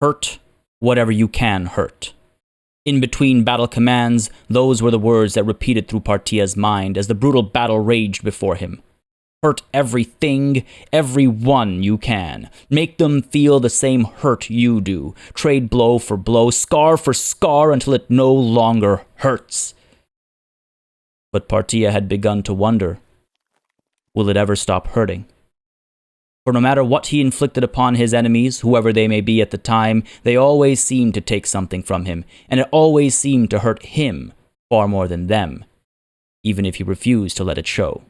Hurt whatever you can hurt. In between battle commands, those were the words that repeated through Partia's mind as the brutal battle raged before him. Hurt everything, everyone you can. Make them feel the same hurt you do. Trade blow for blow, scar for scar until it no longer hurts. But Partia had begun to wonder, will it ever stop hurting? For no matter what he inflicted upon his enemies, whoever they may be at the time, they always seemed to take something from him, and it always seemed to hurt him far more than them, even if he refused to let it show.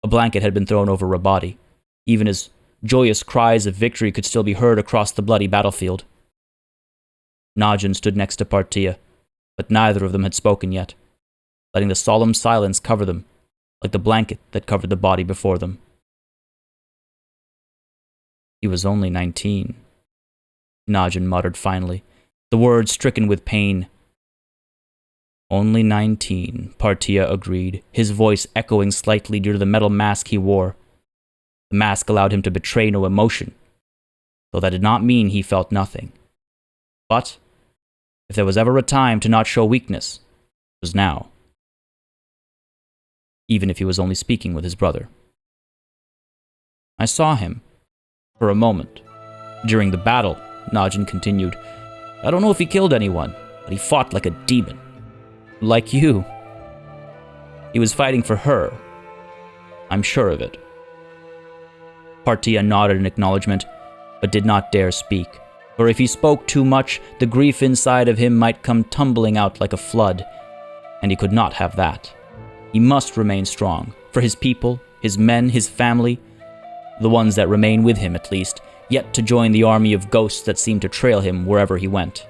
A blanket had been thrown over her body. Even his joyous cries of victory could still be heard across the bloody battlefield. Najin stood next to Partia, but neither of them had spoken yet, letting the solemn silence cover them, like the blanket that covered the body before them. He was only 19, Najin muttered finally, the words stricken with pain. Only 19, Partia agreed, his voice echoing slightly due to the metal mask he wore. The mask allowed him to betray no emotion, though that did not mean he felt nothing. But if there was ever a time to not show weakness, it was now. Even if he was only speaking with his brother. I saw him. For a moment. During the battle, Najin continued, I don't know if he killed anyone, but he fought like a demon. Like you. He was fighting for her. I'm sure of it. Partia nodded in acknowledgement, but did not dare speak, for if he spoke too much, the grief inside of him might come tumbling out like a flood, and he could not have that. He must remain strong, for his people, his men, his family, the ones that remain with him at least, yet to join the army of ghosts that seemed to trail him wherever he went.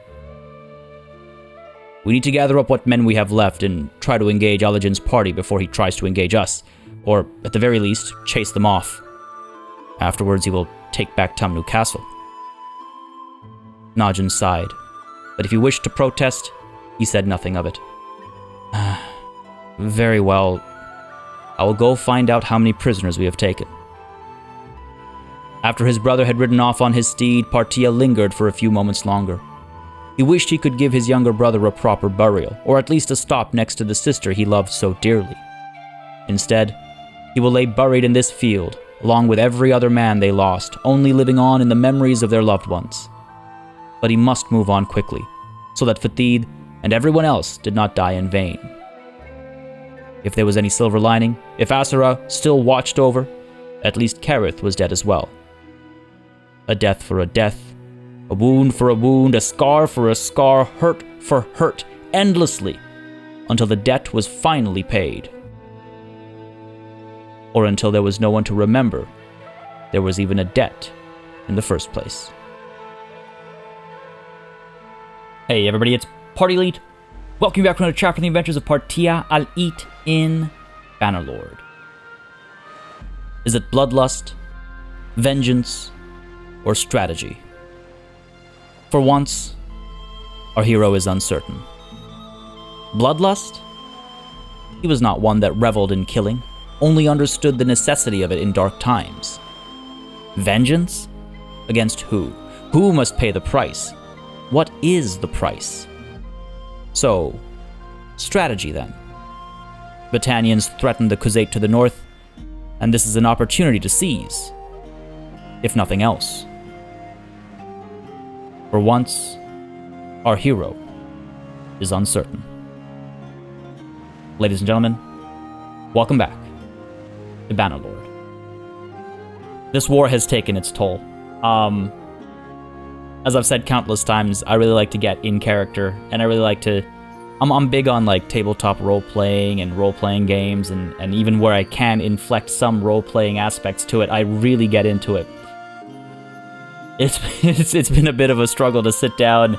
We need to gather up what men we have left and try to engage Allergen's party before he tries to engage us, or, at the very least, chase them off. Afterwards, he will take back Tamnu Castle. Najin sighed, but if he wished to protest, he said nothing of it. Very well. I will go find out how many prisoners we have taken. After his brother had ridden off on his steed, Partia lingered for a few moments longer. He wished he could give his younger brother a proper burial, or at least a stop next to the sister he loved so dearly. Instead, he will lay buried in this field, along with every other man they lost, only living on in the memories of their loved ones. But he must move on quickly, so that Fatid and everyone else did not die in vain. If there was any silver lining, if Aserai still watched over, at least Kareth was dead as well. A death for a death, a wound for a wound, a scar for a scar, hurt for hurt, endlessly, until the debt was finally paid. Or until there was no one to remember there was even a debt in the first place. Hey everybody, it's Party Elite. Welcome back to another chapter in the adventures of Partia al-Eat in Bannerlord. Is it bloodlust, vengeance, or strategy? For once, our hero is uncertain. Bloodlust? He was not one that reveled in killing, only understood the necessity of it in dark times. Vengeance? Against who? Who must pay the price? What is the price? So, strategy then. Battanians threaten the Khuzait to the north, and this is an opportunity to seize, if nothing else. For once, our hero is uncertain. Ladies and gentlemen, welcome back to Bannerlord. This war has taken its toll. As I've said countless times, I really like to get in character, and I really like to... I'm big on like tabletop role-playing and role-playing games, and even where I can inflect some role-playing aspects to it, I really get into it. It's been a bit of a struggle to sit down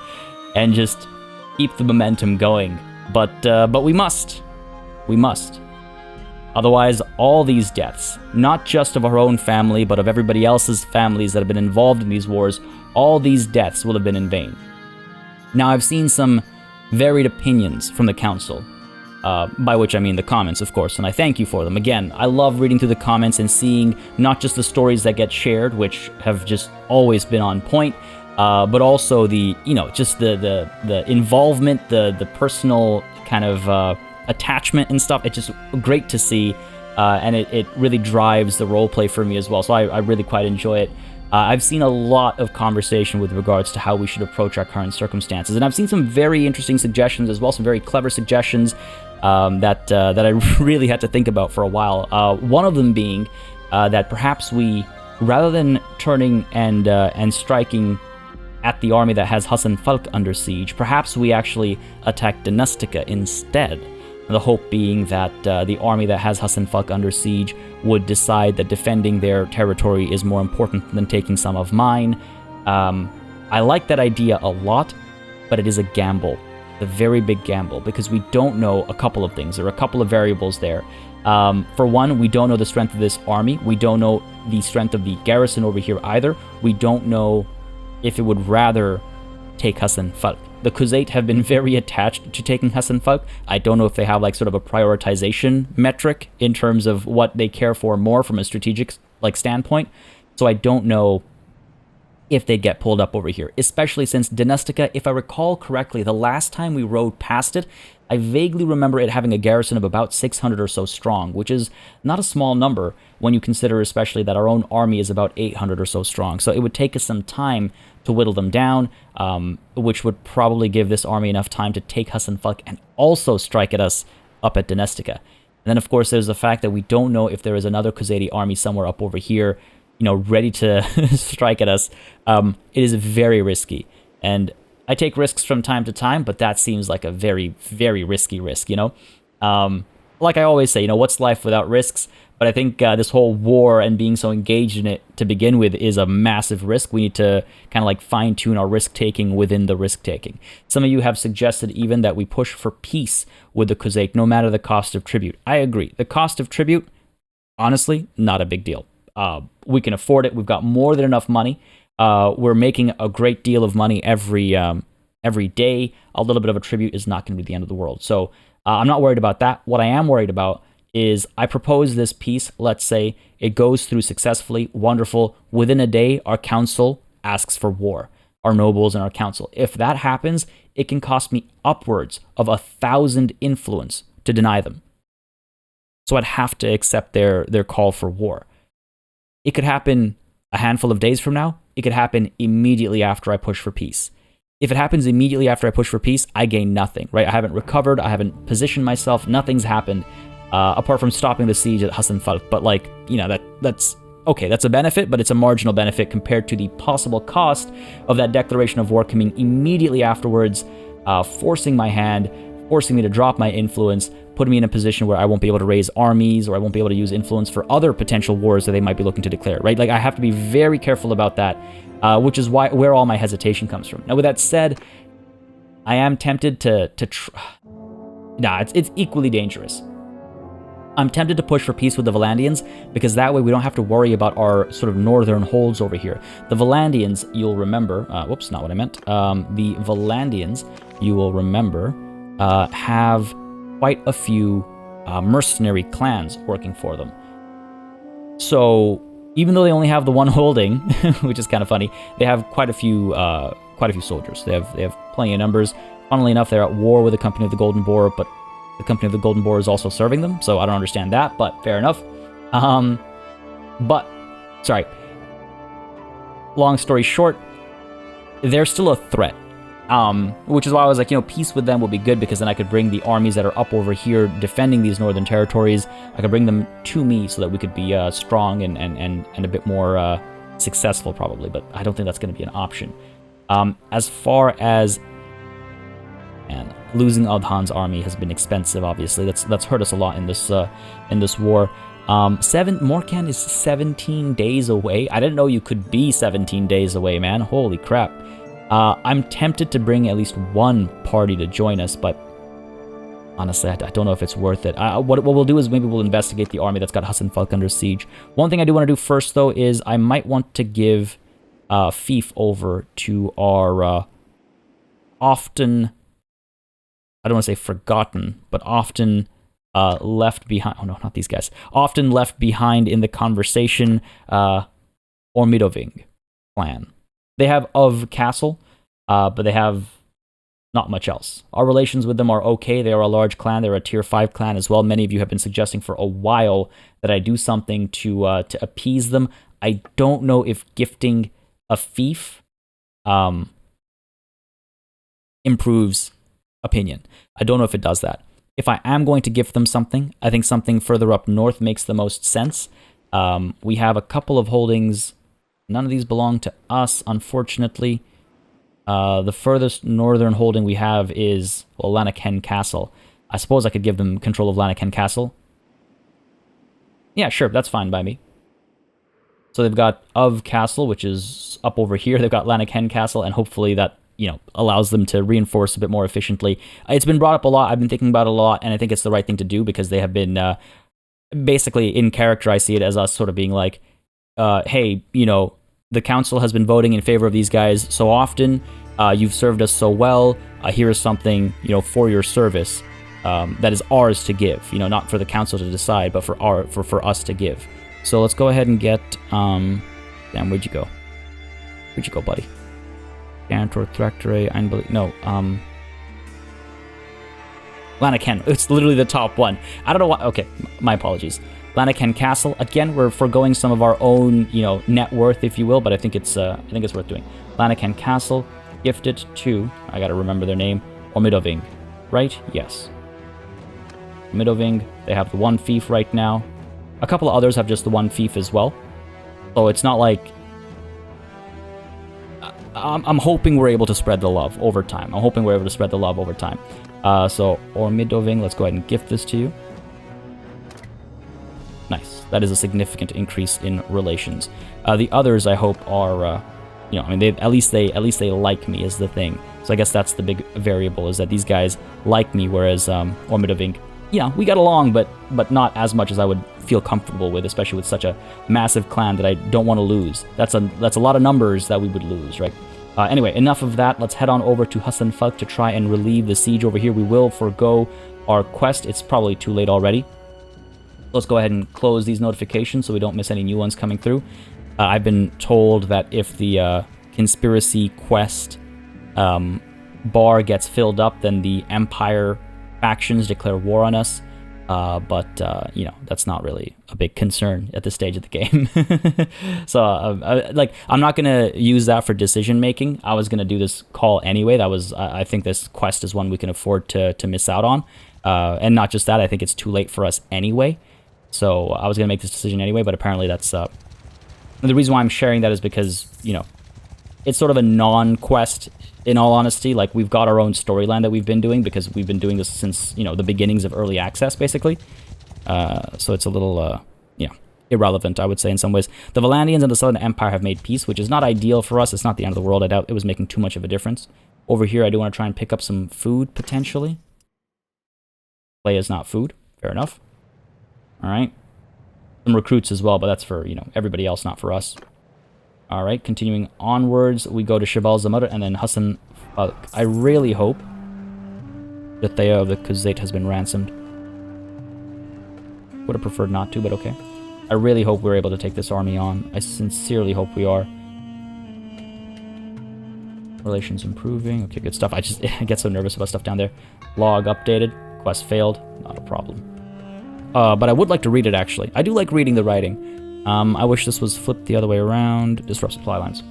and just keep the momentum going, but we must. We must. Otherwise, all these deaths, not just of our own family, but of everybody else's families that have been involved in these wars, all these deaths will have been in vain. Now, I've seen some varied opinions from the council, by which I mean the comments, of course, and I thank you for them. Again, I love reading through the comments and seeing not just the stories that get shared, which have just always been on point, but also the, just the involvement, the personal kind of attachment and stuff. It's just great to see, and it really drives the roleplay for me as well, so I really quite enjoy it. I've seen a lot of conversation with regards to how we should approach our current circumstances, and I've seen some very interesting suggestions as well, some very clever suggestions that I really had to think about for a while. One of them being that perhaps we, rather than turning and striking at the army that has Hussanfalk under siege, perhaps we actually attack Dynastica instead. The hope being that the army that has Hussanfalk under siege would decide that defending their territory is more important than taking some of mine. I like that idea a lot, but it is a gamble. A very big gamble, because we don't know a couple of things. There are a couple of variables there. For one, we don't know the strength of this army. We don't know the strength of the garrison over here either. We don't know if it would rather take Hussanfalk. The Khuzait have been very attached to taking Hussanfalk. I don't know if they have like sort of a prioritization metric in terms of what they care for more from a strategic standpoint. So I don't know if they'd get pulled up over here, especially since Dynastica, if I recall correctly, the last time we rode past it, I vaguely remember it having a garrison of about 600 or so strong, which is not a small number when you consider especially that our own army is about 800 or so strong. So it would take us some time to whittle them down, which would probably give this army enough time to take Hussanfalk and also strike at us up at Dynastica. And then, of course, there's the fact that we don't know if there is another Khuzaiti army somewhere up over here, ready to strike at us. It is very risky. And I take risks from time to time, but that seems like a very, very risky risk, Like I always say, what's life without risks? But I think this whole war and being so engaged in it to begin with is a massive risk. We need to kind of fine-tune our risk-taking within the risk-taking. Some of you have suggested even that we push for peace with the Khuzait, no matter the cost of tribute. I agree. The cost of tribute, honestly, not a big deal. We can afford it. We've got more than enough money. We're making a great deal of money every day. A little bit of a tribute is not going to be the end of the world. So I'm not worried about that. What I am worried about is I propose this peace. Let's say it goes through successfully, wonderful. Within a day, our council asks for war, our nobles and our council. If that happens, it can cost me upwards of 1,000 influence to deny them. So I'd have to accept their call for war. It could happen a handful of days from now. It could happen immediately after I push for peace. If it happens immediately after I push for peace, I gain nothing, right? I haven't recovered. I haven't positioned myself. Nothing's happened. Apart from stopping the siege at Hussanfalk. But that's okay, that's a benefit, but it's a marginal benefit compared to the possible cost of that declaration of war coming immediately afterwards, forcing my hand, forcing me to drop my influence, putting me in a position where I won't be able to raise armies, or I won't be able to use influence for other potential wars that they might be looking to declare, right? I have to be very careful about that, which is where all my hesitation comes from. Now, with that said, I am tempted to it's equally dangerous. I'm tempted to push for peace with the Valandians, because that way we don't have to worry about our sort of northern holds over here. The Valandians, you'll remember, whoops, not what I meant. The Valandians, you will remember, have quite a few mercenary clans working for them. So even though they only have the one holding, which is kind of funny, they have quite a few soldiers. They have plenty of numbers. Funnily enough, they're at war with the Company of the Golden Boar, but the Company of the Golden Boar is also serving them, so I don't understand that, but fair enough. Long story short, they're still a threat. Which is why I was like, peace with them would be good, because then I could bring the armies that are up over here defending these northern territories, I could bring them to me so that we could be strong and a bit more successful probably, but I don't think that's going to be an option. As far as... And losing Adhan's army has been expensive, obviously. That's hurt us a lot in this war. Morkan is 17 days away. I didn't know you could be 17 days away, man. Holy crap. I'm tempted to bring at least one party to join us, but honestly, I don't know if it's worth it. What we'll do is maybe we'll investigate the army that's got Hussanfalk under siege. One thing I do want to do first, though, is I might want to give fief over to our often I don't want to say forgotten, but often left behind. Oh no, not these guys. Often left behind in the conversation. Ormidoving clan. They have of castle, but they have not much else. Our relations with them are okay. They are a large clan. They're a tier 5 clan as well. Many of you have been suggesting for a while that I do something to appease them. I don't know if gifting a fief improves opinion. I don't know if it does that. If I am going to gift them something, I think something further up north makes the most sense. We have a couple of holdings. None of these belong to us, unfortunately. The furthest northern holding we have is, well, Lanaken Castle. I suppose I could give them control of Lanaken Castle. Yeah, sure, that's fine by me. So they've got of Castle, which is up over here. They've got Lanaken Castle, and hopefully that, you know, allows them to reinforce a bit more efficiently. It's been brought up a lot. I've been thinking about it a lot, and I think it's the right thing to do because they have been, basically, in character, I see it as us sort of being like, hey, you know, the council has been voting in favor of these guys so often. You've served us so well. Here is something, you know, for your service that is ours to give. You know, not for the council to decide, but for us to give. So let's go ahead and get. Damn, where'd you go? Where'd you go, buddy? Gantor Thractore, no. Lanaken. It's literally the top one. I don't know why. Okay, my apologies. Lanaken Castle. Again, we're foregoing some of our own, you know, net worth, if you will, but I think it's worth doing. Lanaken Castle, gifted to, I gotta remember their name, Ormidoving. Right? Yes. Ormidoving, they have the one fief right now. A couple of others have just the one fief as well. So it's not like... I'm hoping we're able to spread the love over time. So Ormidoving, let's go ahead and gift this to you. Nice. That is a significant increase in relations. The others, I hope, are, you know, I mean, at least they like me is the thing. So I guess that's the big variable, is that these guys like me, whereas Ormidoving, yeah, we got along, but not as much as I would feel comfortable with, especially with such a massive clan that I don't want to lose. That's a lot of numbers that we would lose, right? Anyway, enough of that. Let's head on over to Hussanfalk to try and relieve the siege over here. We will forego our quest. It's probably too late already. Let's go ahead and close these notifications so we don't miss any new ones coming through. I've been told that if the conspiracy quest bar gets filled up, then the Empire factions declare war on us. But you know, that's not really a big concern at this stage of the game. So, I'm not going to use that for decision making. I was going to do this call anyway. I think this quest is one we can afford to miss out on. And not just that, I think it's too late for us anyway. So I was going to make this decision anyway, but apparently that's... the reason why I'm sharing that is because, you know, it's sort of a non-quest, in all honesty. Like, we've got our own storyline that we've been doing because we've been doing this since, you know, the beginnings of early access, basically. So it's a little, you know, irrelevant, I would say, in some ways. The Valandians and the Southern Empire have made peace, which is not ideal for us. It's not the end of the world. I doubt it was making too much of a difference. Over here, I do want to try and pick up some food, potentially. Play is not food. Fair enough. All right. Some recruits as well, but that's for, you know, everybody else, not for us. All right, continuing onwards, we go to Shabal Zamudr and then Hussanfalk. I really hope that Thea of the Khuzait has been ransomed. Would have preferred not to, but okay. I really hope we're able to take this army on. I sincerely hope we are. Relations improving. Okay, good stuff. I get so nervous about stuff down there. Log updated. Quest failed. Not a problem. But I would like to read it, actually. I do like reading the writing. I wish this was flipped the other way around. Disrupt supply lines.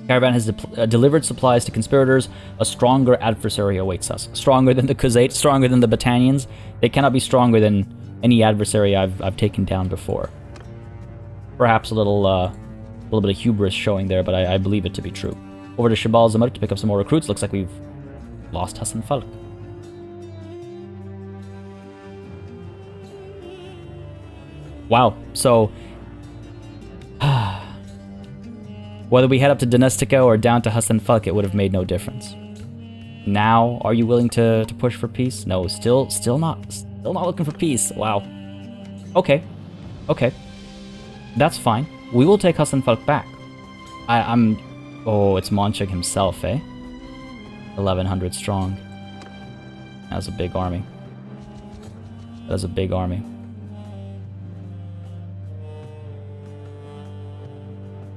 Caravan has delivered supplies to conspirators. A stronger adversary awaits us. Stronger than the Khuzait, stronger than the Battanians. They cannot be stronger than any adversary I've taken down before. Perhaps a little bit of hubris showing there, but I believe it to be true. Over to Shabal Zamudr to pick up some more recruits. Looks like we've lost Hussanfalk. Wow, so whether we head up to Donustica or down to Hussanfalk, it would have made no difference. Now, are you willing to push for peace? No, still not looking for peace. Wow. Okay, that's fine. We will take Hussanfalk back. Oh, it's Monchig himself, eh? 1100 strong. That's a big army. That's a big army.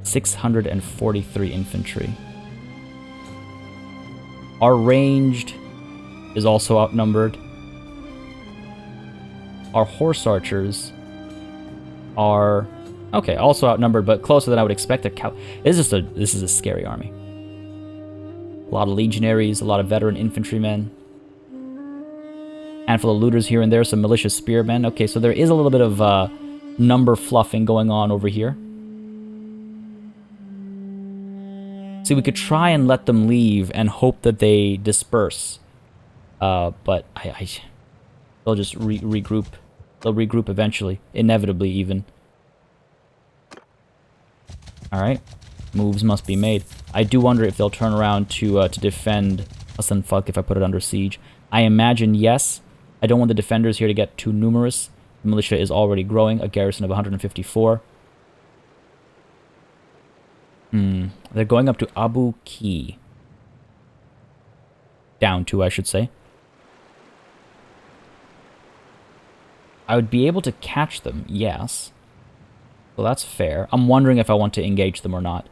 643 infantry. Our ranged is also outnumbered. Our horse archers are okay, also outnumbered, but closer than I would expect. This is a scary army. A lot of legionaries, a lot of veteran infantrymen, handful of looters here and there, some malicious spearmen. Okay, so there is a little bit of number fluffing going on over here. See, we could try and let them leave and hope that they disperse, but they'll just regroup. They'll regroup eventually, inevitably even. Alright, moves must be made. I do wonder if they'll turn around to defend Hussanfalk if I put it under siege. I imagine yes. I don't want the defenders here to get too numerous. The militia is already growing, a garrison of 154. They're going up to Abu Ki. Down to, I should say. I would be able to catch them, yes. Well, that's fair. I'm wondering if I want to engage them or not.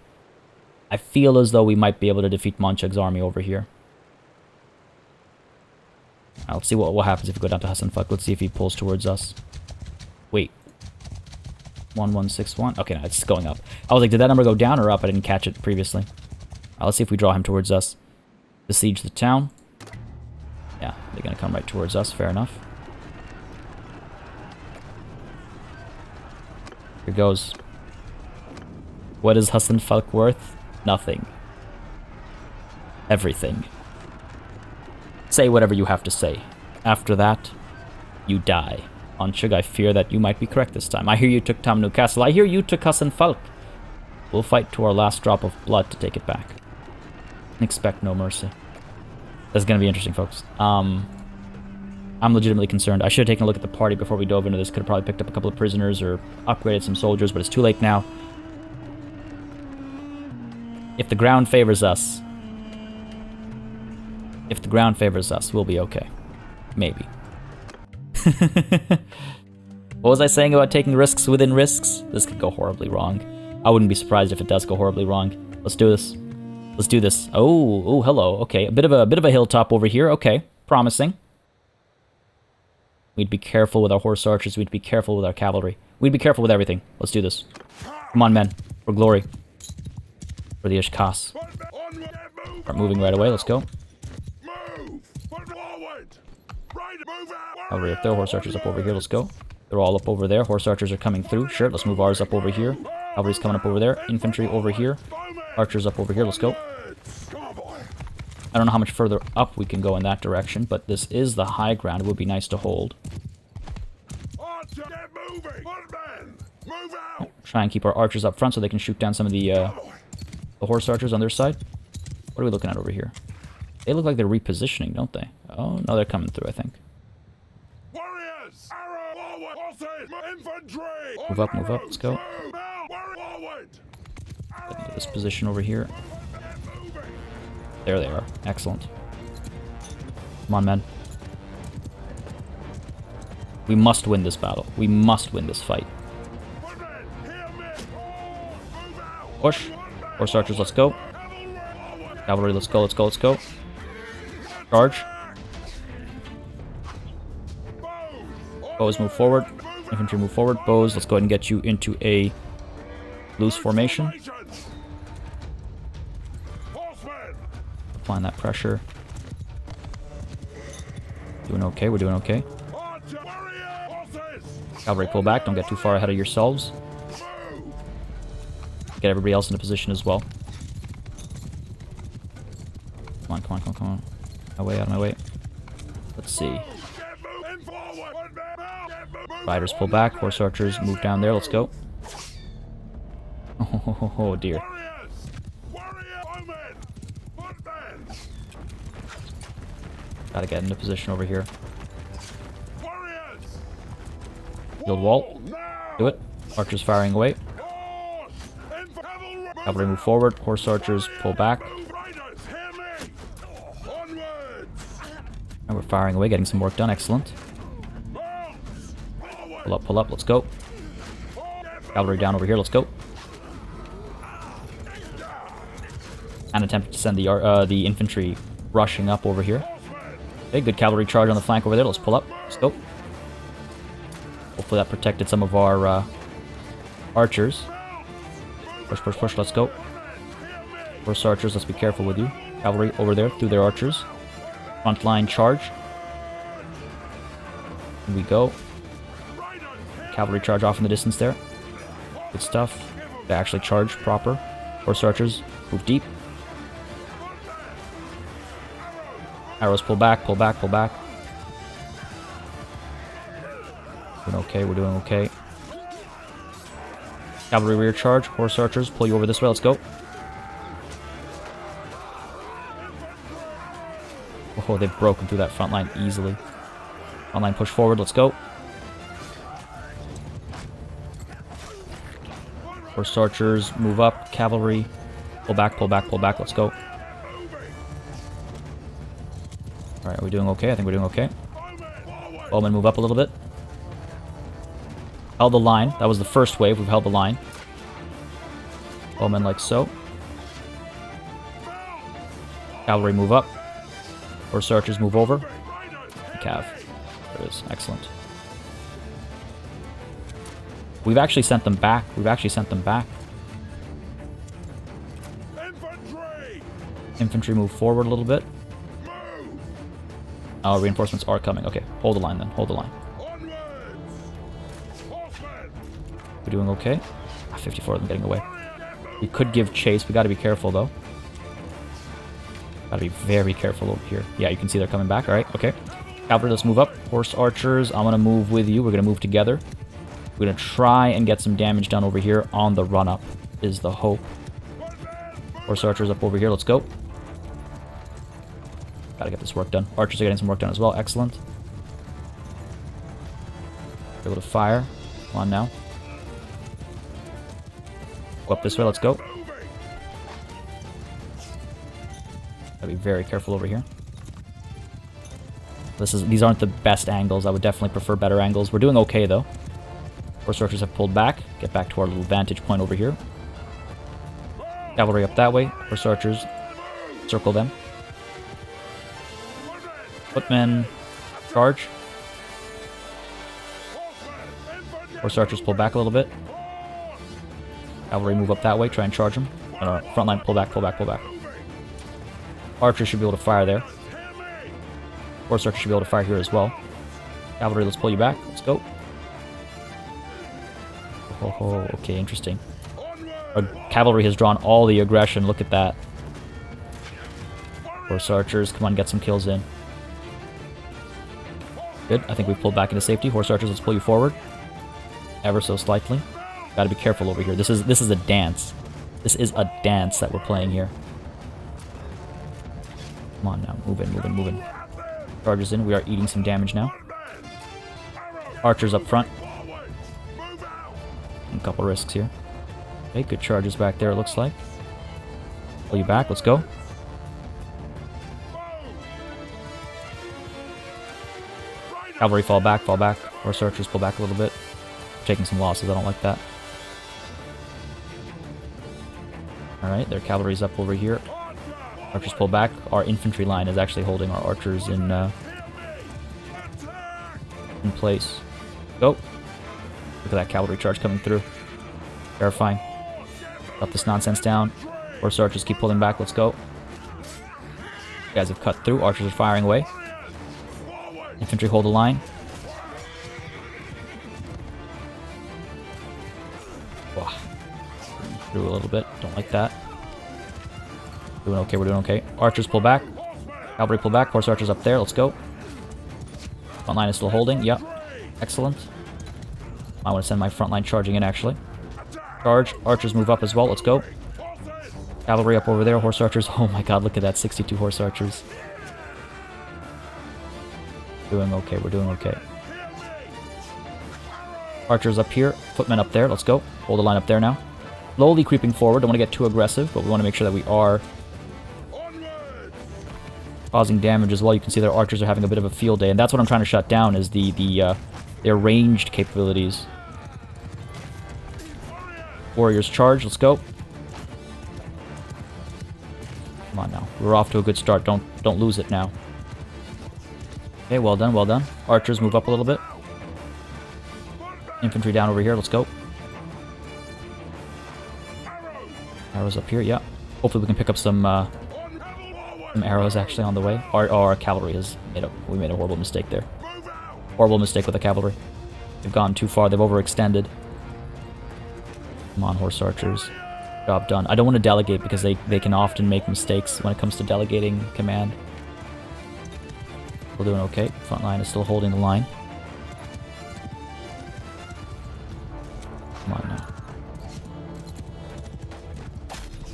I feel as though we might be able to defeat Moncheg's army over here. Right, let's see what happens if we go down to Hussanfalk. Let's see if he pulls towards us. Wait. 1161. Okay, no, it's going up. I was like, did that number go down or up? I didn't catch it previously. Let's see if we draw him towards us. Besiege the town. Yeah, they're going to come right towards us. Fair enough. Here goes. What is Hussanfalk worth? Nothing. Everything. Say whatever you have to say. After that, you die. Moncheg, I fear that you might be correct this time. I hear you took Tamnu Castle. I hear you took Hussanfalk. We'll fight to our last drop of blood to take it back. Expect no mercy. That's going to be interesting, folks. I'm legitimately concerned. I should have taken a look at the party before we dove into this. Could have probably picked up a couple of prisoners or upgraded some soldiers, but it's too late now. If the ground favors us... If the ground favors us, we'll be okay. Maybe. What was I saying about taking risks within risks? This could go horribly wrong. I wouldn't be surprised if it does go horribly wrong. Let's do this. Let's do this. Oh, hello. Okay, a bit of a hilltop over here. Okay, promising. We'd be careful with our horse archers. We'd be careful with our cavalry. We'd be careful with everything. Let's do this. Come on, men. For glory. For the Ishkas. Start moving right away. Let's go. Cavalry up there. Horse archers up over here. Let's go. They're all up over there. Horse archers are coming through. Sure, let's move ours up over here. Cavalry's coming up over there. Infantry over here. Archers up over here. Let's go. I don't know how much further up we can go in that direction, but this is the high ground. It would be nice to hold. Try and keep our archers up front so they can shoot down some of the horse archers on their side. What are we looking at over here? They look like they're repositioning, don't they? Oh, no, they're coming through, I think. Move up, let's go. Get into this position over here. There they are. Excellent. Come on, men. We must win this battle. We must win this fight. Push. Horse archers, let's go. Cavalry, let's go, let's go, let's go. Charge. Bows, move forward. Infantry, move forward. Bows, let's go ahead and get you into a loose formation. Applying that pressure. Doing okay, we're doing okay. Cavalry, pull back. Don't get too far ahead of yourselves. Get everybody else into position as well. Come on, come on, come on, come on. My way, out of my way. Let's see. Riders pull back. Horse archers move down there. Let's go. Oh dear. Gotta get into position over here. Build wall. Do it. Archers firing away. Cavalry move forward. Horse archers pull back. And we're firing away, getting some work done. Excellent. Pull up, let's go. Cavalry down over here, let's go. And attempt to send the infantry rushing up over here. Okay, good cavalry charge on the flank over there. Let's pull up. Let's go. Hopefully that protected some of our archers. Push, let's go. Horse archers, let's be careful with you. Cavalry over there through their archers. Front line charge. Here we go. Cavalry charge off in the distance there. Good stuff. They actually charge proper. Horse archers move deep. Arrows pull back, pull back, pull back. Doing okay, we're doing okay. Cavalry rear charge, horse archers, pull you over this way, let's go. Oh, they've broken through that front line easily. Front line push forward, let's go. Horse archers, move up, cavalry, pull back, pull back, pull back, let's go. Alright, are we doing okay? I think we're doing okay. Bowmen move up a little bit. Held the line. That was the first wave. We've held the line. Bowmen like so. Cavalry move up. Horse archers move over. Cav. There it is. Excellent. We've actually sent them back. We've actually sent them back. Infantry move forward a little bit. Oh, reinforcements are coming. Okay, hold the line then. Hold the line. We're doing okay. 54 of them getting away. We could give chase. We got to be careful though. Got to be very careful over here. Yeah, you can see they're coming back. All right. Okay. Cavalry, let's move up. Horse archers, I'm gonna move with you. We're gonna move together. We're gonna try and get some damage done over here on the run up. Is the hope. Horse archers up over here. Let's go. Gotta get this work done. Archers are getting some work done as well. Excellent. Able to fire. Come on now. Go up this way. Let's go. Gotta be very careful over here. These aren't the best angles. I would definitely prefer better angles. We're doing okay though. Horse archers have pulled back. Get back to our little vantage point over here. Cavalry up that way. Horse archers circle them. Footmen, charge. Horse archers pull back a little bit. Cavalry move up that way, try and charge them. Front line, pull back, pull back, pull back. Archers should be able to fire there. Horse archers should be able to fire here as well. Cavalry, let's pull you back. Let's go. Oh, okay, interesting. Our cavalry has drawn all the aggression. Look at that. Horse archers, come on, get some kills in. Good. I think we've pulled back into safety. Horse archers, let's pull you forward. Ever so slightly. Gotta be careful over here. This is a dance. This is a dance that we're playing here. Come on now. Move in, move in, move in. Charges in. We are eating some damage now. Archers up front. A couple risks here. Okay, good charges back there, it looks like. Pull you back. Let's go. Cavalry fall back, fall back. Horse archers pull back a little bit. Taking some losses, I don't like that. Alright, their cavalry's up over here. Archers pull back. Our infantry line is actually holding our archers in place. Go. Look at that cavalry charge coming through. Terrifying. Drop this nonsense down. Horse archers keep pulling back. Let's go. You guys have cut through. Archers are firing away. Infantry hold the line. Wow. Through a little bit. Don't like that. Doing okay, we're doing okay. Archers pull back. Cavalry pull back. Horse archers up there. Let's go. Front line is still holding. Yep. Excellent. I want to send my front line charging in, actually. Charge. Archers move up as well. Let's go. Cavalry up over there. Horse archers. Oh my god, look at that. 62 horse archers. Doing okay, we're doing okay. Archers up here, footmen up there, let's go. Hold the line up there now. Slowly creeping forward, don't want to get too aggressive, but we want to make sure that we are causing damage as well. You can see their archers are having a bit of a field day, and that's what I'm trying to shut down, is their ranged capabilities. Warriors charge, let's go. Come on now. We're off to a good start. Don't lose it now. Okay, well done, well done. Archers move up a little bit. Infantry down over here, let's go. Arrows up here, yeah. Hopefully we can pick up some arrows actually on the way. Our cavalry has we made a horrible mistake there. Horrible mistake with the cavalry. They've gone too far, they've overextended. Come on, horse archers. Job done. I don't want to delegate because they can often make mistakes when it comes to delegating command. We're doing okay. Front line is still holding the line. Come on now.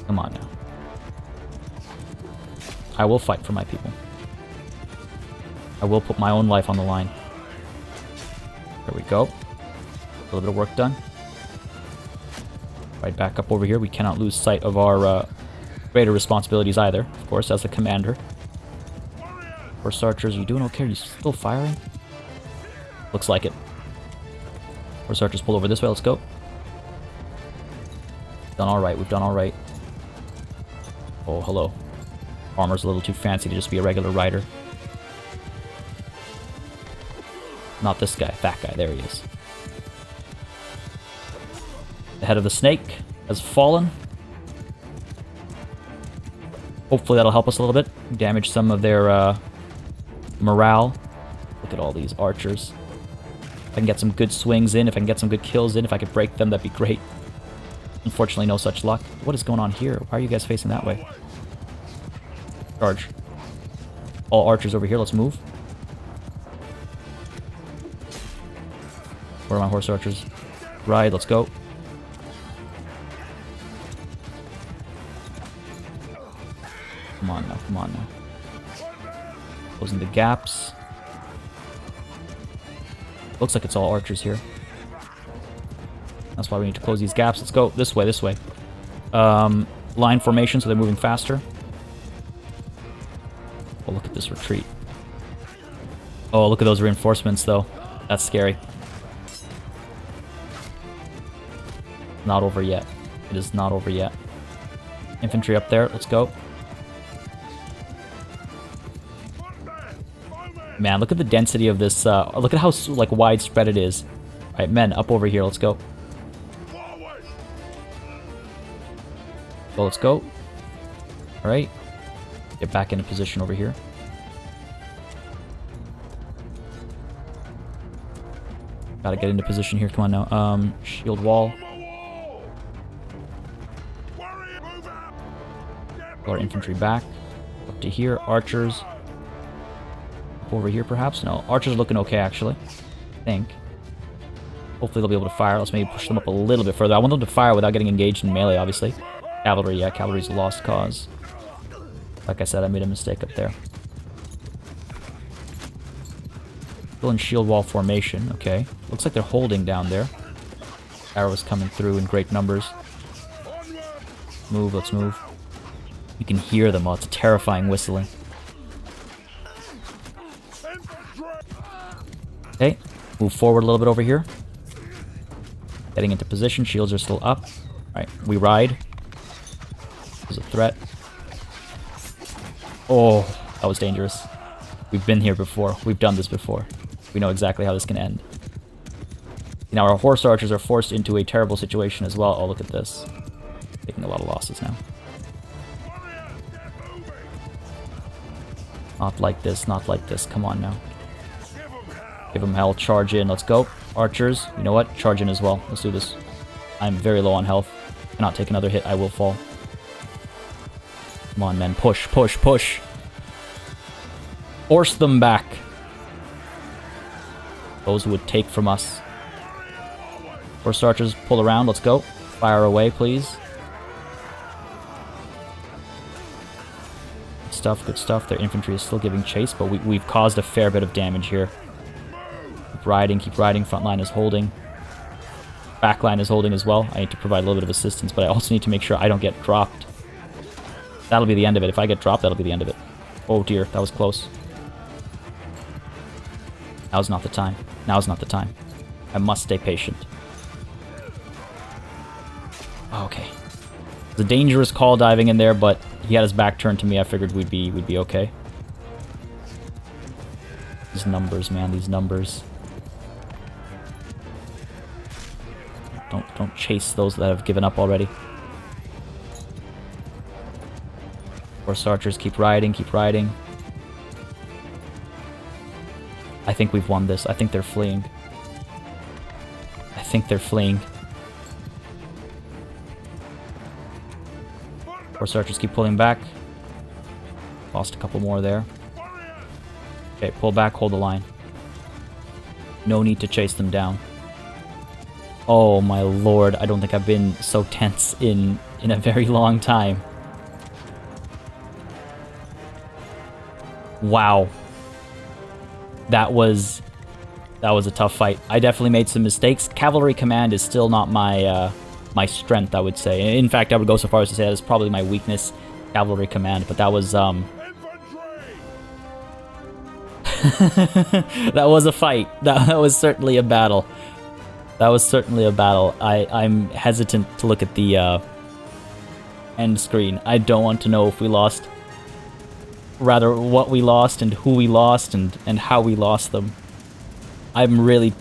Come on now. I will fight for my people. I will put my own life on the line. There we go. A little bit of work done. Right back up over here. We cannot lose sight of our greater responsibilities either, of course, as the commander. Horse archers, are you doing okay? Are you still firing? Looks like it. Horse archers pull over this way. Let's go. Done all right. We've done all right. Oh, hello. Armor's a little too fancy to just be a regular rider. Not this guy. That guy. There he is. The head of the snake has fallen. Hopefully that'll help us a little bit. Damage some of their morale. Look at all these archers. If I can get some good swings in, if I can get some good kills in, if I could break them, that'd be great. Unfortunately, no such luck. What is going on here? Why are you guys facing that way? Charge. All archers over here. Let's move. Where are my horse archers? Ride. Let's go. Come on now. Come on now. Closing the gaps. Looks like it's all archers here. That's why we need to close these gaps. Let's go this way, this way. Line formation, so they're moving faster. Oh, look at this retreat. Oh, look at those reinforcements, though. That's scary. Not over yet. It is not over yet. Infantry up there. Let's go. Man, look at the density of this. Look at how like widespread it is. All right, men, up over here. Let's go. Well, let's go. All right. Get back into position over here. Gotta get into position here. Come on now. Shield wall. Our infantry back. Up to here. Archers. Up over here, perhaps? No. Archers are looking okay, actually. I think. Hopefully they'll be able to fire. Let's maybe push them up a little bit further. I want them to fire without getting engaged in melee, obviously. Cavalry, yeah. Cavalry's a lost cause. Like I said, I made a mistake up there. Still in shield wall formation. Okay. Looks like they're holding down there. Arrows coming through in great numbers. Move, let's move. You can hear them. Oh, it's terrifying whistling. Okay. Move forward a little bit over here. Getting into position. Shields are still up. Alright, we ride. There's a threat. Oh, that was dangerous. We've been here before. We've done this before. We know exactly how this can end. Now our horse archers are forced into a terrible situation as well. Oh, look at this. Taking a lot of losses now. Not like this, not like this. Come on now. Give them hell. Charge in. Let's go. Archers, you know what? Charge in as well. Let's do this. I'm very low on health. Cannot take another hit. I will fall. Come on, men. Push, push, push. Force them back. Those who would take from us. Horse archers, pull around. Let's go. Fire away, please. Good stuff, good stuff. Their infantry is still giving chase, but we've caused a fair bit of damage here. Keep riding, keep riding. Front line is holding. Back line is holding as well. I need to provide a little bit of assistance, but I also need to make sure I don't get dropped. That'll be the end of it. If I get dropped, that'll be the end of it. Oh dear, that was close. Now's not the time. Now's not the time. I must stay patient. Okay. It's a dangerous call diving in there, but he had his back turned to me. I figured we'd be okay. These numbers, man, these numbers. Don't chase those that have given up already. Horse archers, keep riding, keep riding. I think we've won this. I think they're fleeing. I think they're fleeing. Horse archers keep pulling back. Lost a couple more there. Okay, pull back, hold the line. No need to chase them down. Oh my lord, I don't think I've been so tense in a very long time. Wow. That was a tough fight. I definitely made some mistakes. Cavalry command is still not my my strength, I would say. In fact, I would go so far as to say that is probably my weakness, cavalry command, but that was that was a fight. That was certainly a battle. That was certainly a battle. I'm hesitant to look at the end screen. I don't want to know if we lost. Rather, what we lost and who we lost and how we lost them. I'm really...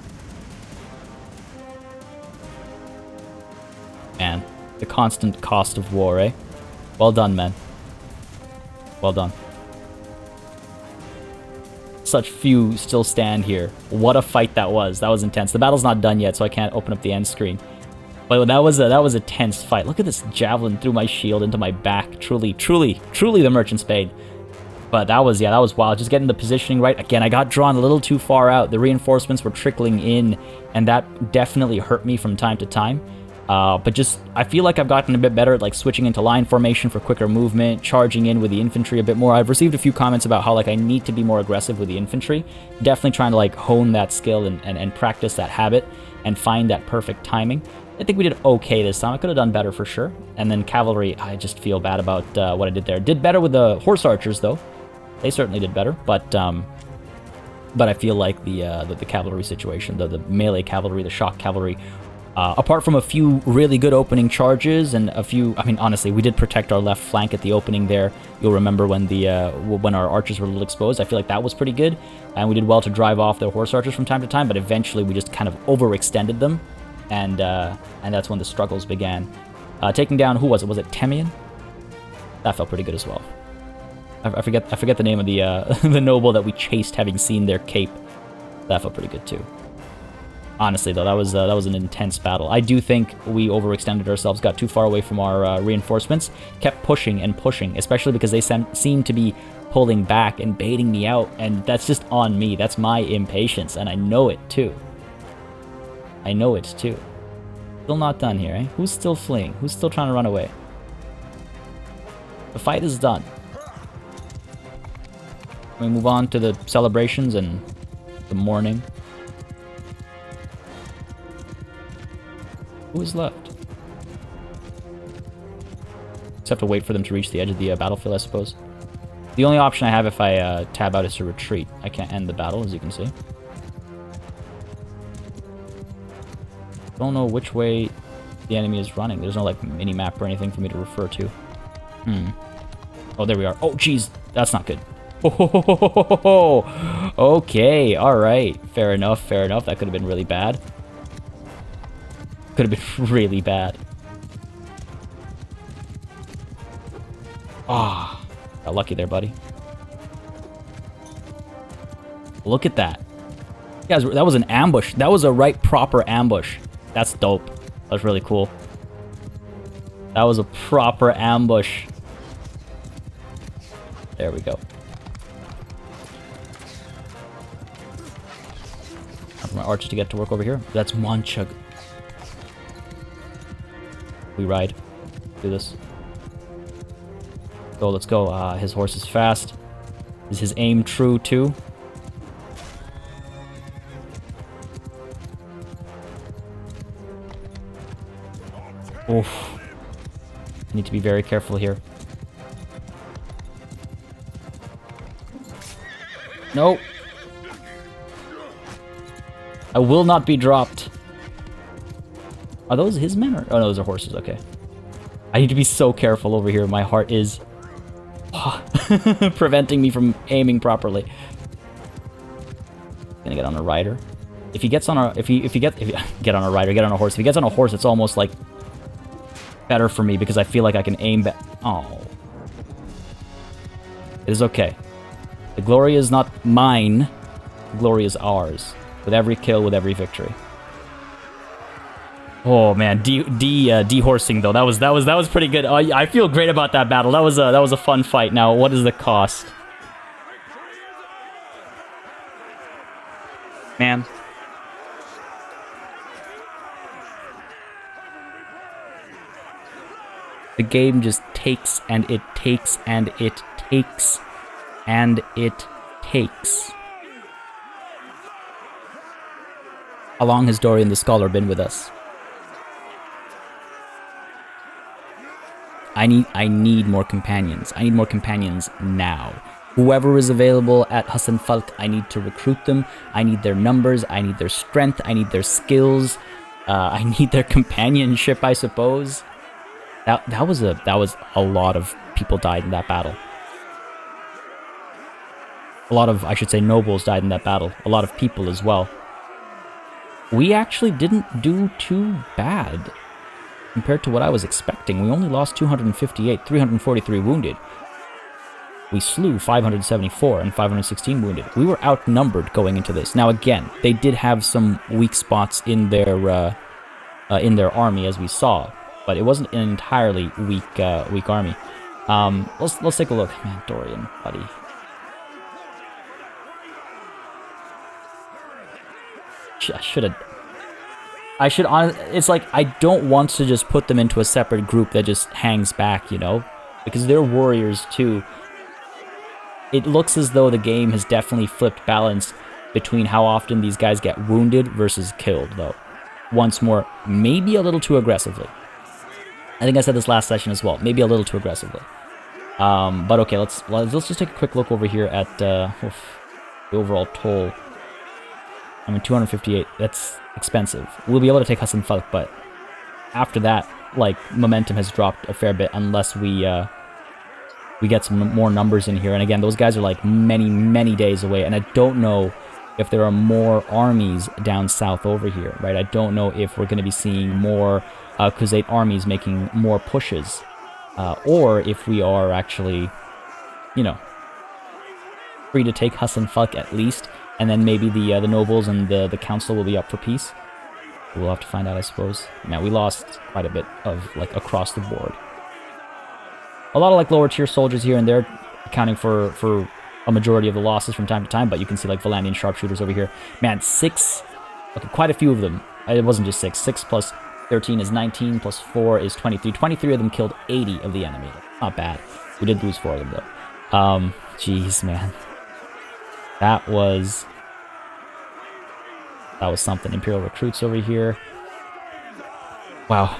Man, the constant cost of war, eh? Well done, men. Well done. Such few still stand here. What a fight that was. That was intense. The battle's not done yet, so I can't open up the end screen. But that was a tense fight. Look at this javelin through my shield into my back. Truly the Merchant's Bane. But that was wild. Just getting the positioning right. Again, I got drawn a little too far out. The reinforcements were trickling in, and that definitely hurt me from time to time. But just, I feel like I've gotten a bit better at like switching into line formation for quicker movement, charging in with the infantry a bit more. I've received a few comments about how like I need to be more aggressive with the infantry. Definitely trying to like hone that skill and practice that habit and find that perfect timing. I think we did okay this time. I could have done better for sure. And then cavalry, I just feel bad about what I did there. Did better with the horse archers though. They certainly did better, but I feel like the cavalry situation, the melee cavalry, the shock cavalry, apart from a few really good opening charges and a few, I mean, honestly, we did protect our left flank at the opening there. You'll remember when when our archers were a little exposed. I feel like that was pretty good, and we did well to drive off their horse archers from time to time. But eventually, we just kind of overextended them, and that's when the struggles began. Taking down, who was it? Was it Temian? That felt pretty good as well. I forget the name of the the noble that we chased, having seen their cape. That felt pretty good too. Honestly, though, that was an intense battle. I do think we overextended ourselves, got too far away from our reinforcements, kept pushing and pushing, especially because they seemed to be pulling back and baiting me out, and that's just on me. That's my impatience, and I know it too. I know it too. Still not done here, eh? Who's still fleeing? Who's still trying to run away? The fight is done. We move on to the celebrations and the mourning. Who is left? Just have to wait for them to reach the edge of the battlefield, I suppose. The only option I have if I tab out is to retreat. I can't end the battle, as you can see. Don't know which way the enemy is running. There's no like mini-map or anything for me to refer to. Oh, there we are. Oh, jeez. That's not good. Oh, okay, alright. Fair enough, fair enough. That could have been really bad. Could have been really bad. Ah, got lucky there, buddy. Look at that. Guys, that was an ambush. That was a right proper ambush. That's dope. That was really cool. That was a proper ambush. There we go. My archers to get to work over here. That's Monchug. We ride. Do this. Go, let's go. His horse is fast. Is his aim true too? Oof. I need to be very careful here. No. I will not be dropped. Are those his men? Or... oh, no, those are horses. Okay. I need to be so careful over here. My heart is preventing me from aiming properly. Gonna get on a rider. If he gets on a... if he get on a rider, get on a horse. If he gets on a horse, it's almost like better for me because I feel like I can aim back. Oh. It is okay. The glory is not mine. The glory is ours. With every kill, with every victory. Oh man, de-horsing though. That was pretty good. I feel great about that battle. That was a fun fight. Now, what is the cost? Man. The game just takes and it takes and it takes and it takes. How long has Dorian the Scholar been with us? I need more companions. I need more companions now. Whoever is available at Hussanfalk, I need to recruit them. I need their numbers. I need their strength. I need their skills. I need their companionship, I suppose. That was a lot of people died in that battle. A lot of, I should say, nobles died in that battle. A lot of people as well. We actually didn't do too bad compared to what I was expecting. We only lost 258, 343 wounded. We slew 574 and 516 wounded. We were outnumbered going into this. Now again, they did have some weak spots in their army, as we saw, but it wasn't an entirely weak army. Let's take a look. Man, Dorian, buddy. I should it's like, I don't want to just put them into a separate group that just hangs back, you know? Because they're warriors too. It looks as though the game has definitely flipped balance between how often these guys get wounded versus killed, though. Once more, maybe a little too aggressively. I think I said this last session as well. Maybe a little too aggressively. But okay, let's just take a quick look over here at the overall toll. I mean, 258, that's expensive. We'll be able to take Hussanfalk, but after that, like, momentum has dropped a fair bit unless we get some more numbers in here. And again, those guys are like many days away, and I don't know if there are more armies down south over here, right? I don't know if we're going to be seeing more Khuzait armies making more pushes, or if we are actually, you know, free to take Hussanfalk at least. And then maybe the nobles and the council will be up for peace. We'll have to find out, I suppose. Now, we lost quite a bit of, like, across the board. A lot of, like, lower tier soldiers here and there, accounting for a majority of the losses from time to time. But you can see, like, Valandian sharpshooters over here. Man, 6... okay, quite a few of them. It wasn't just 6. 6 plus 13 is 19, plus 4 is 23. 23 of them killed 80 of the enemy. Not bad. We did lose 4 of them, though. Jeez, man. That was something. Imperial recruits over here. Wow.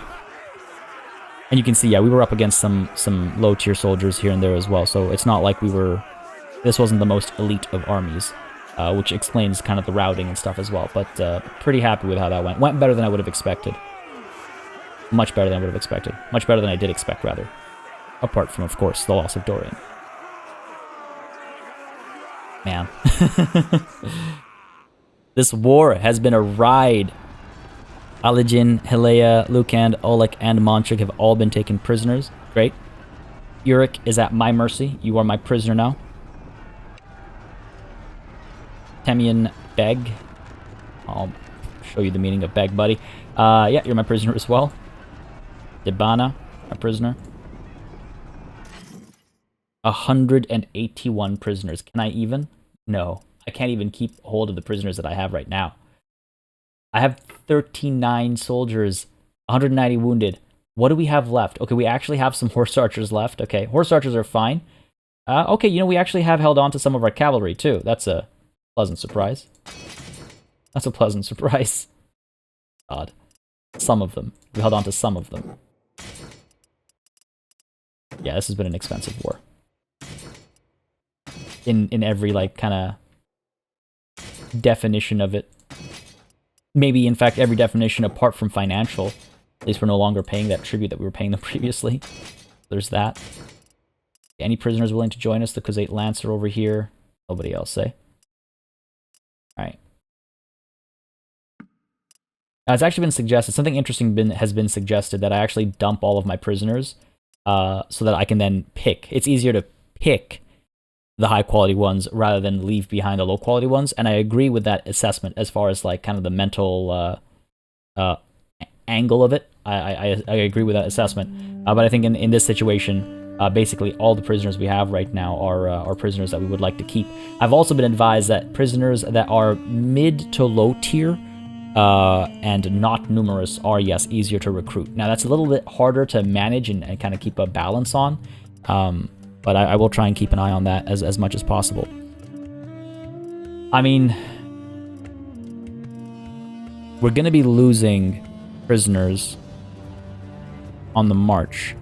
And you can see, yeah, we were up against some low-tier soldiers here and there as well, so it's not like this wasn't the most elite of armies, which explains kind of the routing and stuff as well, but pretty happy with how that went. Went better than I would have expected. Much better than I would have expected. Much better than I did expect, rather. Apart from, of course, the loss of Dorian. Man. This war has been a ride. Aligin, Helea, Lukand, Oleg, and Montrich have all been taken prisoners. Great. Uric is at my mercy. You are my prisoner now. Temian Beg. I'll show you the meaning of Beg, buddy. Yeah, you're my prisoner as well. Debana, my prisoner. 181 prisoners. Can I even? No. I can't even keep hold of the prisoners that I have right now. I have 39 soldiers, 190 wounded. What do we have left? Okay, we actually have some horse archers left. Okay, horse archers are fine. Okay, you know, we actually have held on to some of our cavalry, too. That's a pleasant surprise. That's a pleasant surprise. God. Some of them. We held on to some of them. Yeah, this has been an expensive war. In every, like, kind of definition of it. Maybe, in fact, every definition apart from financial. At least we're no longer paying that tribute that we were paying them previously. There's that. Any prisoners willing to join us? The Khuzait Lancer over here. Nobody else, eh? Alright. It's actually been suggested, something interesting has been suggested, that I actually dump all of my prisoners so that I can then pick. It's easier to pick the high quality ones rather than leave behind the low quality ones, and I agree with that assessment as far as like kind of the mental angle of it. I agree with that assessment, but I think in this situation, basically all the prisoners we have right now are prisoners that we would like to keep. I've also been advised that prisoners that are mid to low tier and not numerous are, yes, easier to recruit. Now that's a little bit harder to manage and kind of keep a balance on, but I will try and keep an eye on that as much as possible. I mean, we're going to be losing prisoners on the march.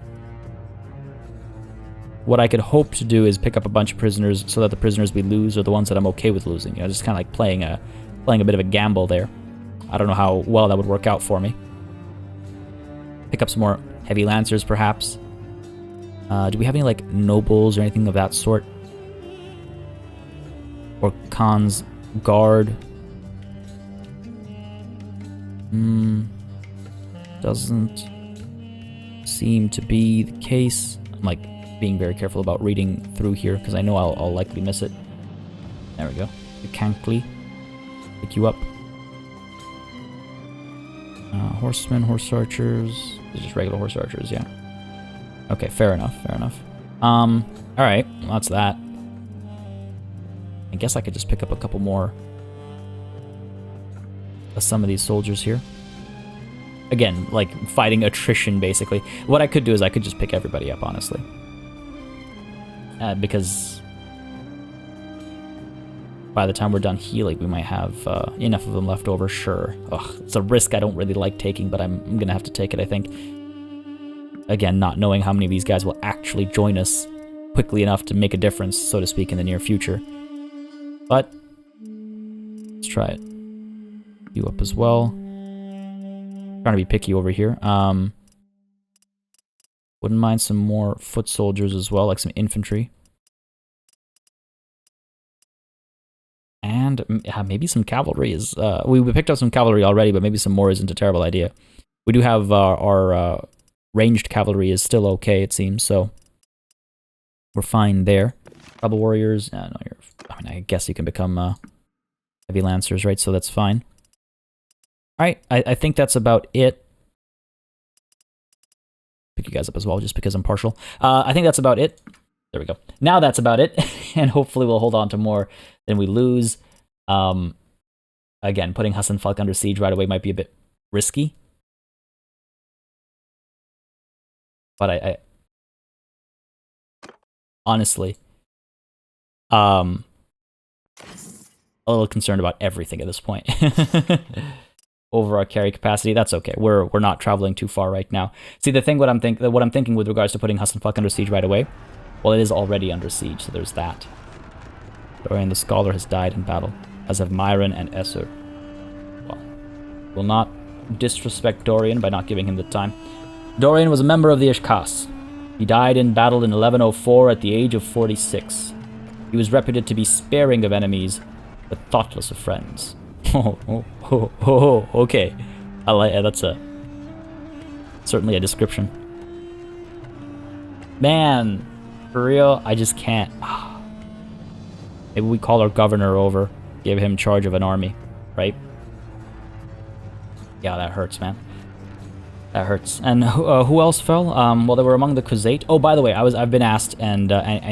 What I could hope to do is pick up a bunch of prisoners so that the prisoners we lose are the ones that I'm okay with losing. You know, just kind of like playing a bit of a gamble there. I don't know how well that would work out for me. Pick up some more heavy lancers, perhaps. Do we have any, like, nobles or anything of that sort? Or Khan's guard? Doesn't seem to be the case. I'm, like, being very careful about reading through here, because I know I'll likely miss it. There we go. The Kankli. Pick you up. Horsemen, horse archers. They're just regular horse archers, yeah. Okay, fair enough, fair enough. Alright, well, that's that. I guess I could just pick up a couple more of some of these soldiers here. Again, like, fighting attrition, basically. What I could do is I could just pick everybody up, honestly. Because by the time we're done healing, we might have enough of them left over, sure. Ugh, it's a risk I don't really like taking, but I'm gonna have to take it, I think. Again, not knowing how many of these guys will actually join us quickly enough to make a difference, so to speak, in the near future. But let's try it. You up as well. Trying to be picky over here. Wouldn't mind some more foot soldiers as well, like some infantry. And maybe some cavalry is... we picked up some cavalry already, but maybe some more isn't a terrible idea. We do have our ranged cavalry is still okay, it seems, so we're fine there. Rebel warriors, no, I mean, I guess you can become heavy lancers, right? So that's fine. All right, I think that's about it. Pick you guys up as well, just because I'm partial. I think that's about it. There we go. Now that's about it, and hopefully we'll hold on to more than we lose. Again, putting Hussanfalk under siege right away might be a bit risky. But I honestly, a little concerned about everything at this point. Over our carry capacity, that's okay. We're not traveling too far right now. See, the thing, what I'm thinking with regards to putting Hussanfalk under siege right away, well, it is already under siege, so there's that. Dorian the Scholar has died in battle, as have Myron and Esser. Well, will not disrespect Dorian by not giving him the time. Dorian was a member of the Ishkas. He died in battle in 1104 at the age of 46. He was reputed to be sparing of enemies, but thoughtless of friends. Okay. I like that's certainly a description. Man, for real, I just can't. Maybe we call our governor over, give him charge of an army, right? Yeah, that hurts, man. That hurts. And who else fell? Well, they were among the Khuzait. Oh, by the way, I've been asked, and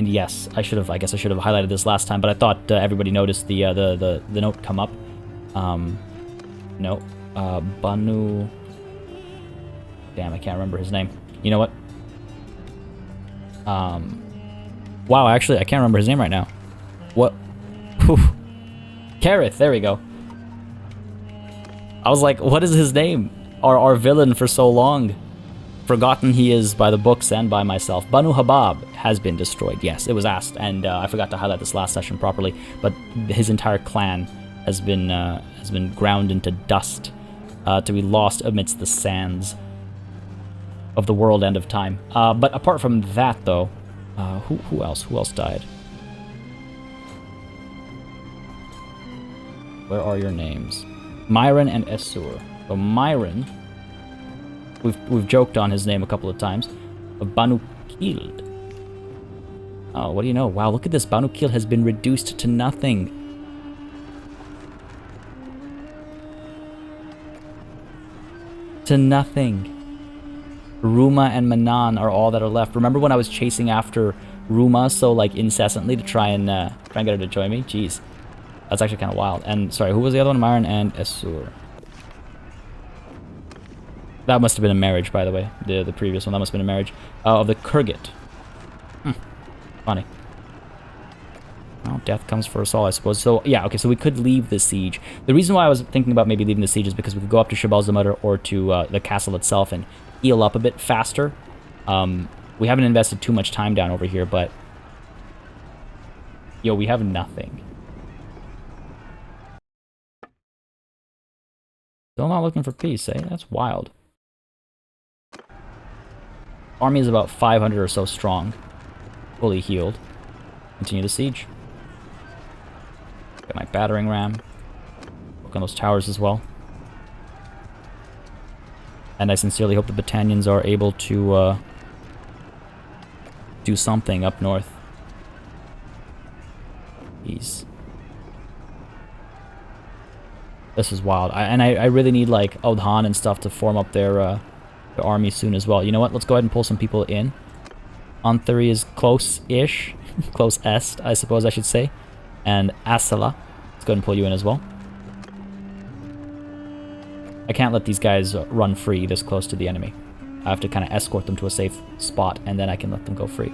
yes, I guess I should have highlighted this last time, but I thought everybody noticed the note come up. No, Banu. Damn, I can't remember his name. You know what? Wow, actually, I can't remember his name right now. What? Kareth, there we go. I was like, what is his name? Our villain for so long. Forgotten he is by the books and by myself. Banu Habab has been destroyed. Yes, it was asked, and I forgot to highlight this last session properly, but his entire clan has been ground into dust, to be lost amidst the sands of the world end of time. But apart from that, though, who else? Who else died? Where are your names? Myron and Essur. So Myron, we've joked on his name a couple of times. Banu Kild. Oh, what do you know? Wow, look at this. Banu Kild has been reduced to nothing. To nothing. Ruma and Manan are all that are left. Remember when I was chasing after Ruma so like incessantly to try and get her to join me? Jeez. That's actually kind of wild. And sorry, who was the other one? Myron and Essur. That must have been a marriage, by the way. The previous one. That must have been a marriage. Of the Kurgit. Funny. Well, death comes for us all, I suppose. So, yeah, okay, so we could leave the siege. The reason why I was thinking about maybe leaving the siege is because we could go up to Shabalzamudr or to the castle itself and heal up a bit faster. We haven't invested too much time down over here, but... Yo, we have nothing. Still not looking for peace, eh? That's wild. Army is about 500 or so strong. Fully healed. Continue the siege. Get my battering ram. Work on those towers as well. And I sincerely hope the Battanians are able to do something up north. Jeez. This is wild. I really need like Audhan and stuff to form up their army soon as well. You know what? Let's go ahead and pull some people in. Anthari is close-ish. Close-est, I suppose I should say. And Asala. Let's go ahead and pull you in as well. I can't let these guys run free this close to the enemy. I have to kind of escort them to a safe spot, and then I can let them go free.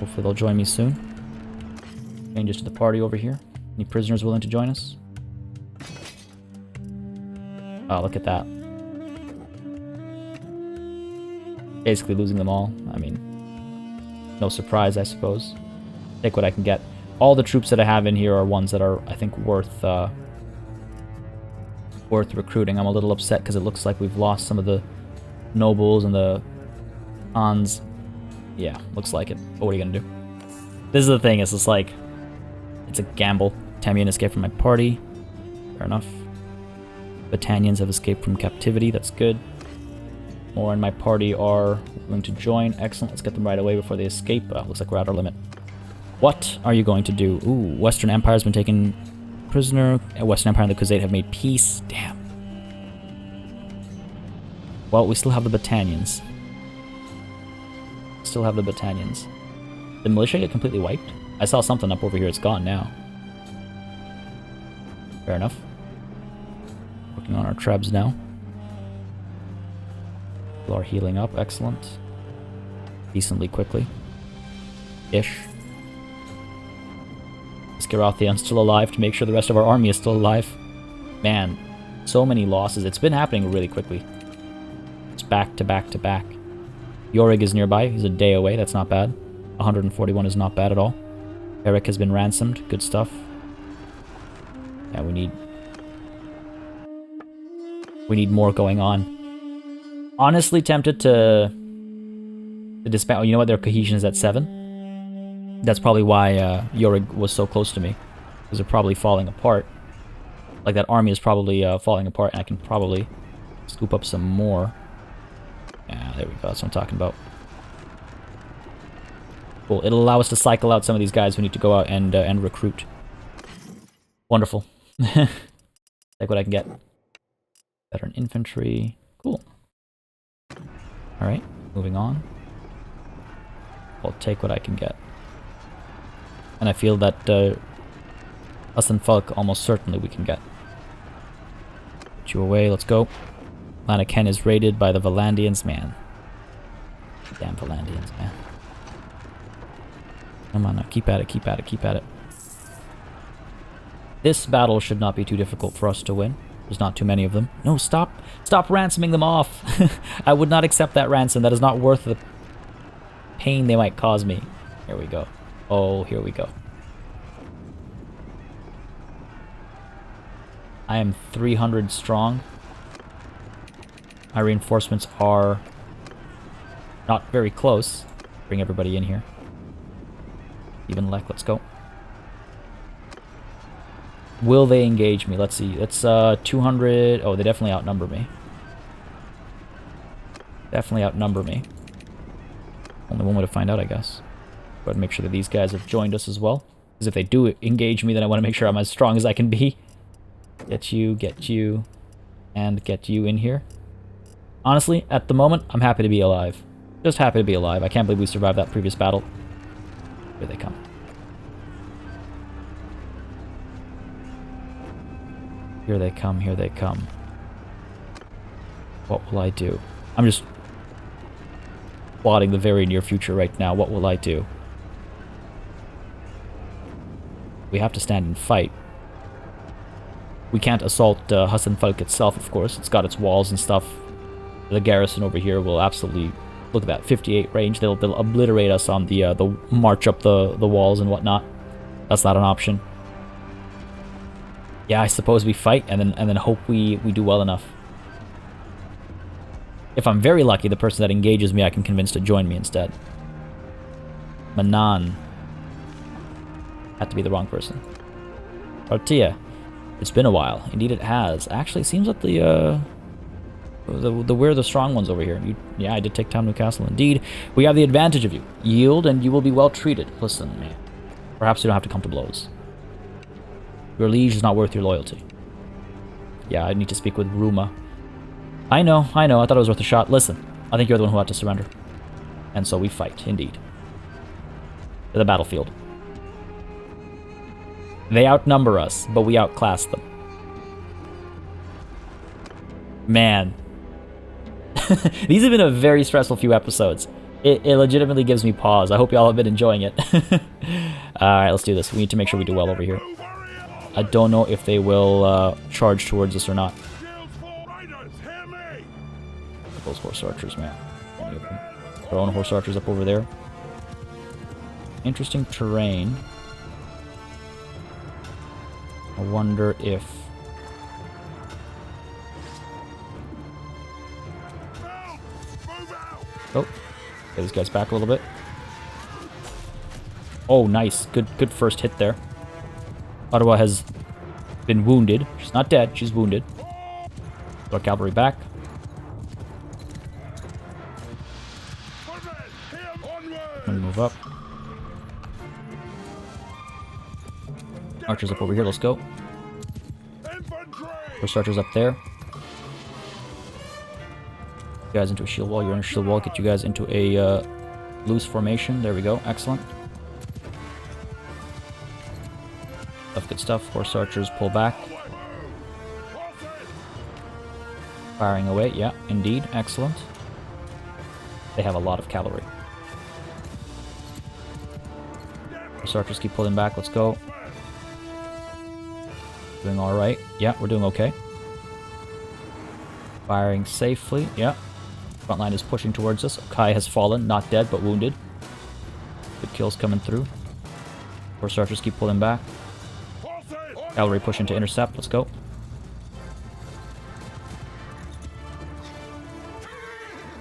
Hopefully they'll join me soon. Changes to the party over here. Any prisoners willing to join us? Oh, look at that. Basically losing them all. I mean, no surprise, I suppose. Take what I can get. All the troops that I have in here are ones that are, I think, worth recruiting. I'm a little upset because it looks like we've lost some of the nobles and the Khans. Yeah, looks like it. But what are you gonna do? This is the thing, it's just like, it's a gamble. Tamian escaped from my party. Fair enough. Battanians have escaped from captivity. That's good. More in my party are willing to join. Excellent. Let's get them right away before they escape. Looks like we're at our limit. What are you going to do? Ooh, Western Empire has been taken prisoner. Western Empire and the Khuzait have made peace. Damn. Well, we still have the Battanians. Still have the Battanians. Did militia get completely wiped? I saw something up over here. It's gone now. Fair enough. Working on our trebs now. People are healing up. Excellent. Decently quickly. Ish. Scarathian's still alive to make sure the rest of our army is still alive. Man, so many losses. It's been happening really quickly. It's back to back to back. Yorig is nearby. He's a day away. That's not bad. 141 is not bad at all. Eric has been ransomed. Good stuff. Yeah, we need more going on. Honestly tempted to disband. Oh, you know what? Their cohesion is at 7. That's probably why Yorig was so close to me. Because they're probably falling apart. Like, that army is probably falling apart, and I can probably scoop up some more. Yeah, there we go. That's what I'm talking about. Cool. It'll allow us to cycle out some of these guys who need to go out and recruit. Wonderful. Take what I can get. Veteran infantry. Cool. Alright, moving on. I'll take what I can get. And I feel that Hussanfalk almost certainly we can get. Put you away, let's go. Lanaken is raided by the Valandians, man. Damn Valandians, man. Come on now, keep at it, keep at it, keep at it. This battle should not be too difficult for us to win. There's not too many of them. No, stop! Stop ransoming them off! I would not accept that ransom. That is not worth the pain they might cause me. Here we go. Oh, here we go. I am 300 strong. My reinforcements are not very close. Bring everybody in here. Even Lek, let's go. Will they engage me? Let's see. It's 200. Oh, they definitely outnumber me. Definitely outnumber me. Only one way to find out, I guess. Go ahead and make sure that these guys have joined us as well. Because if they do engage me, then I want to make sure I'm as strong as I can be. Get you, and get you in here. Honestly, at the moment, I'm happy to be alive. Just happy to be alive. I can't believe we survived that previous battle. Here they come. Here they come, here they come. What will I do? I'm just plotting the very near future right now. What will I do? We have to stand and fight. We can't assault Hussanfalk itself, of course. It's got its walls and stuff. The garrison over here will absolutely... Look at that, 58 range. They'll obliterate us on the march up the walls and whatnot. That's not an option. Yeah, I suppose we fight and then hope we do well enough. If I'm very lucky, the person that engages me I can convince to join me instead. Manan. Had to be the wrong person. Partia. It's been a while. Indeed it has. Actually, it seems like we're the strong ones over here. Yeah, I did take Tamnu Castle. Indeed, we have the advantage of you. Yield and you will be well treated. Listen, man. Perhaps you don't have to come to blows. Your liege is not worth your loyalty. Yeah, I need to speak with Ruma. I know. I thought it was worth a shot. Listen, I think you're the one who had to surrender. And so we fight, indeed. To the battlefield. They outnumber us, but we outclass them. Man. These have been a very stressful few episodes. It legitimately gives me pause. I hope y'all have been enjoying it. Alright, let's do this. We need to make sure we do well over here. I don't know if they will charge towards us or not. Those horse archers, man. Their own horse archers up over there. Interesting terrain. I wonder if... Oh, get these guys back a little bit. Oh, nice. Good first hit there. Ottawa has been wounded. She's not dead, she's wounded. Put our cavalry back. And move up. Archers up over here, let's go. First archers up there. You guys into a shield wall, you're in a shield wall, get you guys into a loose formation. There we go, excellent. Stuff, good stuff. Horse archers pull back. Firing away, yeah, indeed, excellent. They have a lot of cavalry. Horse archers keep pulling back, let's go. Doing alright. Yeah, we're doing okay. Firing safely, yeah. Front line is pushing towards us. Kai has fallen, not dead, but wounded. Good kills coming through. Horse archers keep pulling back. Cavalry pushing to intercept, let's go.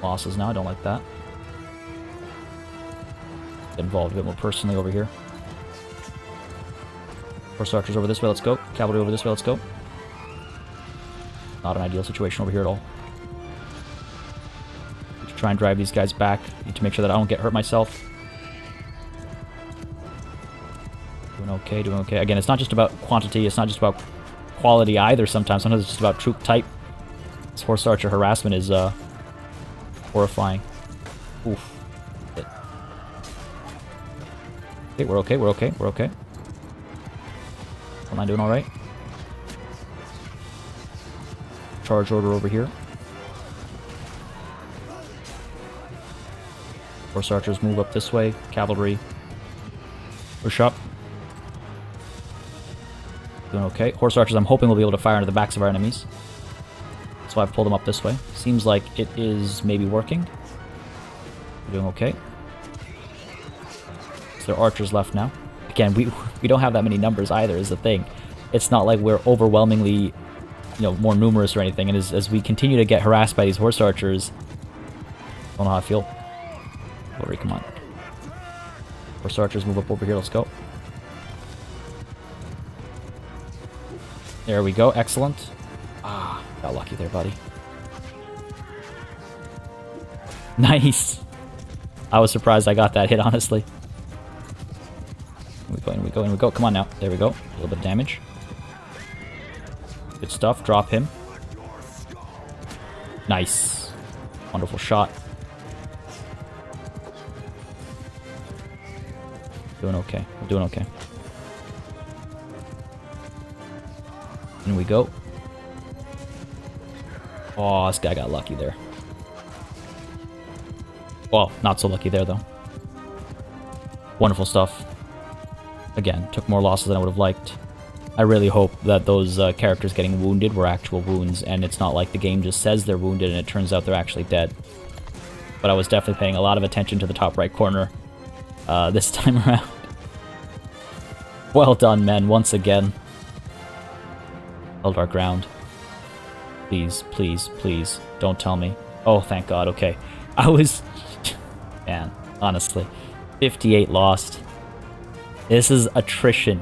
Losses now, I don't like that. Get involved a bit more personally over here. Horse archers over this way, let's go. Cavalry over this way, let's go. Not an ideal situation over here at all. Need to try and drive these guys back. Need to make sure that I don't get hurt myself. Doing okay, doing okay. Again, it's not just about quantity, it's not just about quality either sometimes. Sometimes it's just about troop type. This horse archer harassment is horrifying. Oof. Okay, we're okay, we're okay, we're okay. Am I doing alright? Charge order over here. Horse archers move up this way. Cavalry push up. Doing okay. Horse archers, I'm hoping we'll be able to fire into the backs of our enemies. That's why I've pulled them up this way. Seems like it is maybe working. We're doing okay. So there are archers left now. Again, we don't have that many numbers either, is the thing. It's not like we're overwhelmingly more numerous or anything. And as we continue to get harassed by these horse archers, I don't know how I feel. Cavalry, come on. Horse archers, move up over here. Let's go. There we go. Excellent. Ah, got lucky there, buddy. Nice. I was surprised I got that hit, honestly. In we go, in we go, in we go. Come on now. There we go. A little bit of damage. Good stuff. Drop him. Nice. Wonderful shot. Doing okay. We're doing okay. In we go. Oh, this guy got lucky there. Well, not so lucky there, though. Wonderful stuff. Again, took more losses than I would have liked. I really hope that those characters getting wounded were actual wounds, and it's not like the game just says they're wounded and it turns out they're actually dead. But I was definitely paying a lot of attention to the top right corner this time around. Well done, men, once again. Held our ground. Please, please, please, don't tell me. Oh, thank God, okay. I was... Man, honestly. 58 lost. This is attrition.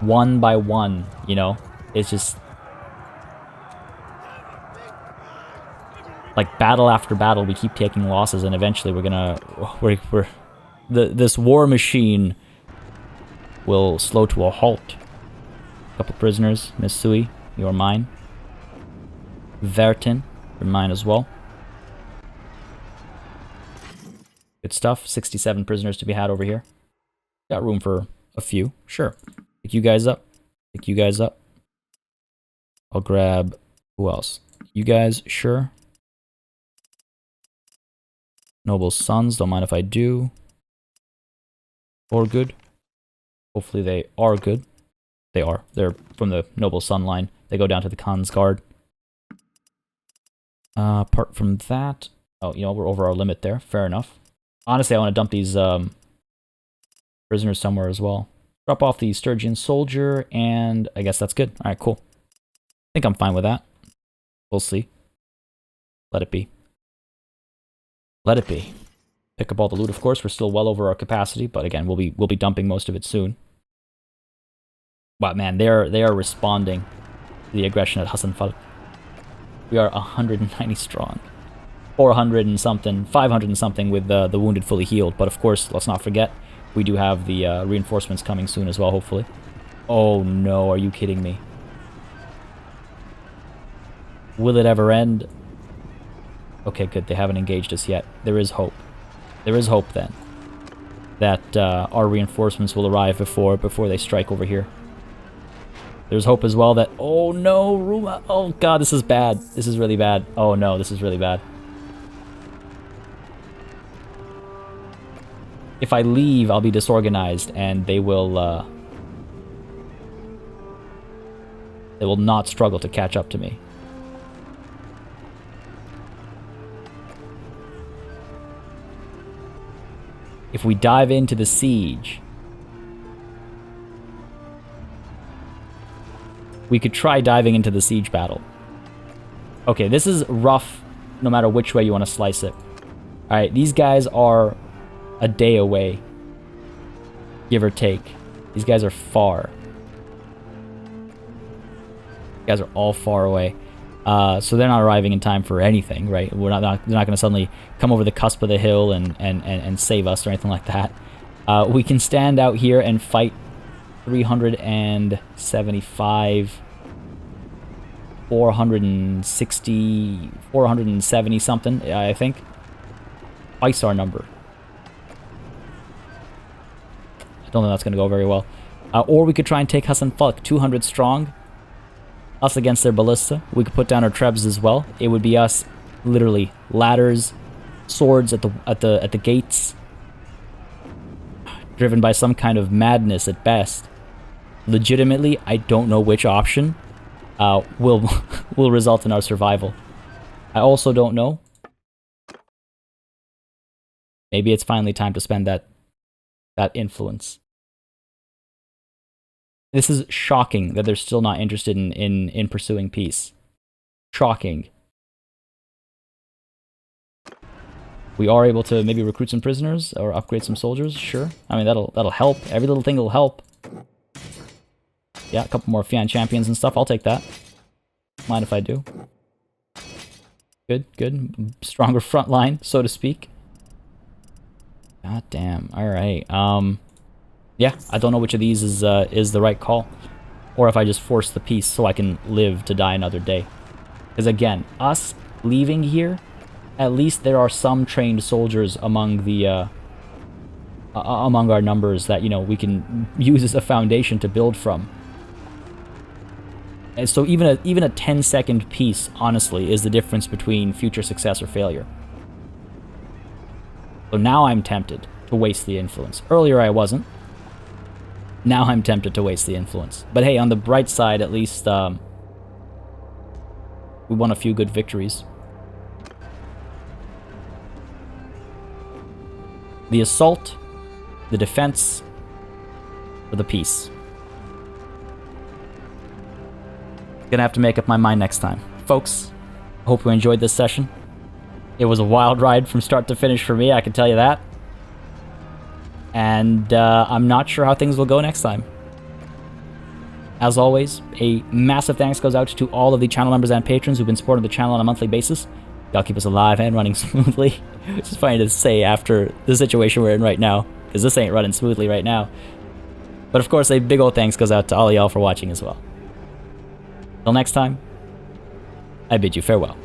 1 by 1, you know? It's just... Like, battle after battle, we keep taking losses, and eventually we're gonna... This war machine will slow to a halt. Couple prisoners. Misui, you're mine. Vertin, you're mine as well. Good stuff. 67 prisoners to be had over here. Got room for a few. Sure. Pick you guys up. Pick you guys up. I'll grab... Who else? You guys, sure. Noble sons, don't mind if I do. Or good. Hopefully they are good. They are. They're from the Noble Son line. They go down to the Khan's Guard. Apart from that... Oh, you know, we're over our limit there. Fair enough. Honestly, I want to dump these prisoners somewhere as well. Drop off the Sturgian soldier, and I guess that's good. Alright, cool. I think I'm fine with that. We'll see. Let it be. Let it be. Pick up all the loot, of course. We're still well over our capacity, but again, we'll be dumping most of it soon. Wow, man, they are responding to the aggression at Hussanfalk. We are 190 strong. 400 and something, 500 and something with the wounded fully healed. But of course, let's not forget, we do have the reinforcements coming soon as well, hopefully. Oh no, are you kidding me? Will it ever end? Okay, good, they haven't engaged us yet. There is hope. There is hope then that our reinforcements will arrive before they strike over here. There's hope as well that... Oh no, Ruma! Oh god, this is bad. This is really bad. Oh no, this is really bad. If I leave, I'll be disorganized, and they will not struggle to catch up to me. If we dive into the siege, we could try diving into the siege battle. Okay, this is rough no matter which way you want to slice it. Alright, these guys are a day away, give or take. These guys are far. These guys are all far away. So they're not arriving in time for anything, right? They're not going to suddenly come over the cusp of the hill and save us or anything like that. We can stand out here and fight 375, 460, 470 something, I think. Twice our number. I don't think that's going to go very well. Or we could try and take Hussanfalk, 200 strong. Us against their ballista. We could put down our trebs as well. It would be us, literally, ladders, swords at the gates, driven by some kind of madness at best. Legitimately, I don't know which option will result in our survival. I also don't know. Maybe it's finally time to spend that influence. This is shocking that they're still not interested in pursuing peace. Shocking. We are able to maybe recruit some prisoners or upgrade some soldiers, sure. I mean, that'll help. Every little thing will help. Yeah, a couple more Fian champions and stuff. I'll take that. Mind if I do. Good, good. Stronger front line, so to speak. God damn. Alright. Yeah, I don't know which of these is the right call. Or if I just force the peace so I can live to die another day. Because again, us leaving here, at least there are some trained soldiers among the among our numbers that, you know, we can use as a foundation to build from. And so even a 10-second peace, honestly, is the difference between future success or failure. So now I'm tempted to waste the influence. Earlier I wasn't. Now I'm tempted to waste the influence. But hey, on the bright side, at least we won a few good victories. The assault, the defense, or the peace. Gonna have to make up my mind next time. Folks, hope you enjoyed this session. It was a wild ride from start to finish for me, I can tell you that. And I'm not sure how things will go next time. As always, a massive thanks goes out to all of the channel members and patrons who've been supporting the channel on a monthly basis. Y'all keep us alive and running smoothly. It's just funny to say after the situation we're in right now, because this ain't running smoothly right now. But of course, a big old thanks goes out to all y'all for watching as well. Till next time, I bid you farewell.